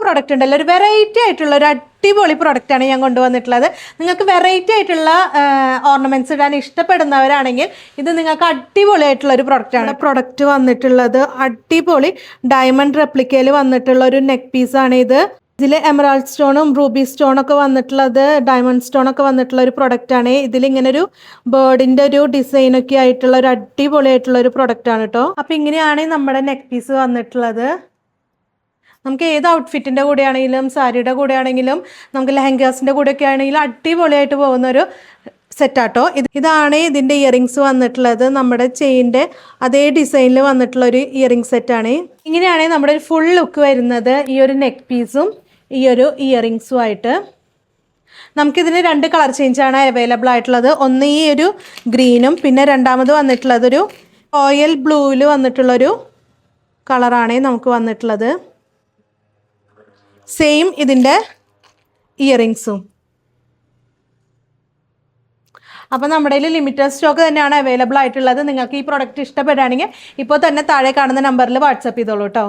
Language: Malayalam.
പ്രോഡക്റ്റ് ഉണ്ടല്ലോ, ഒരു വെറൈറ്റി ആയിട്ടുള്ള ഒരു അടിപൊളി പ്രൊഡക്റ്റാണ് ഞാൻ കൊണ്ടുവന്നിട്ടുള്ളത്. നിങ്ങൾക്ക് വെറൈറ്റി ആയിട്ടുള്ള ഓർണമെൻറ്റ്സ് ഇടാൻ ഇഷ്ടപ്പെടുന്നവരാണെങ്കിൽ ഇത് നിങ്ങൾക്ക് അടിപൊളിയായിട്ടുള്ള ഒരു പ്രൊഡക്റ്റാണ്. പ്രൊഡക്റ്റ് വന്നിട്ടുള്ളത് അടിപൊളി ഡയമണ്ട് റെപ്ലിക്കയിൽ വന്നിട്ടുള്ള ഒരു നെക്ക് പീസാണ് ഇത്. ഇതിൽ എമറാൾഡ് സ്റ്റോണും റൂബി സ്റ്റോണൊക്കെ വന്നിട്ടുള്ളത്, ഡയമണ്ട് സ്റ്റോണൊക്കെ വന്നിട്ടുള്ള ഒരു പ്രൊഡക്റ്റാണ്. ഇതിലിങ്ങനെ ഒരു ബേർഡിൻ്റെ ഒരു ഡിസൈനൊക്കെ ആയിട്ടുള്ള ഒരു അടിപൊളിയായിട്ടുള്ള ഒരു പ്രൊഡക്റ്റാണ് കേട്ടോ. അപ്പോൾ ഇങ്ങനെയാണ് നമ്മുടെ നെക്ക് പീസ് വന്നിട്ടുള്ളത്. നമുക്ക് ഏത് ഔട്ട്ഫിറ്റിൻ്റെ കൂടെ ആണെങ്കിലും സാരിയുടെ കൂടെ ആണെങ്കിലും നമുക്ക് ലെഹങ്കാസിൻ്റെ കൂടെയൊക്കെ ആണെങ്കിലും അടിപൊളിയായിട്ട് പോകുന്നൊരു സെറ്റാട്ടോ. ഇതാണ് ഇതിൻ്റെ ഇയറിങ്സ് വന്നിട്ടുള്ളത്. നമ്മുടെ ചെയിൻ്റെ അതേ ഡിസൈനിൽ വന്നിട്ടുള്ളൊരു ഇയറിംഗ് സെറ്റാണ്. ഇങ്ങനെയാണ് നമ്മുടെ ഒരു ഫുൾ ലുക്ക് വരുന്നത്, ഈ ഒരു നെക്ക് പീസും ഈ ഒരു ഇയറിങ്സും ആയിട്ട്. നമുക്കിതിന് 2 കളർ ചേഞ്ചാണ് അവൈലബിൾ ആയിട്ടുള്ളത്. ഒന്ന് ഈ ഒരു ഗ്രീനും പിന്നെ രണ്ടാമത് വന്നിട്ടുള്ളതൊരു റോയൽ ബ്ലൂവിൽ വന്നിട്ടുള്ളൊരു കളറാണ് നമുക്ക് വന്നിട്ടുള്ളത്. സെയിം ഇതിൻ്റെ ഇയറിങ്സും. അപ്പോൾ നമ്മുടെ കയ്യിൽ ലിമിറ്റഡ് സ്റ്റോക്ക് തന്നെയാണ് അവൈലബിൾ ആയിട്ടുള്ളത്. നിങ്ങൾക്ക് ഈ പ്രോഡക്റ്റ് ഇഷ്ടപ്പെടുകയാണെങ്കിൽ ഇപ്പോൾ തന്നെ താഴെ കാണുന്ന നമ്പറിൽ വാട്സപ്പ് ചെയ്തോളൂ കേട്ടോ.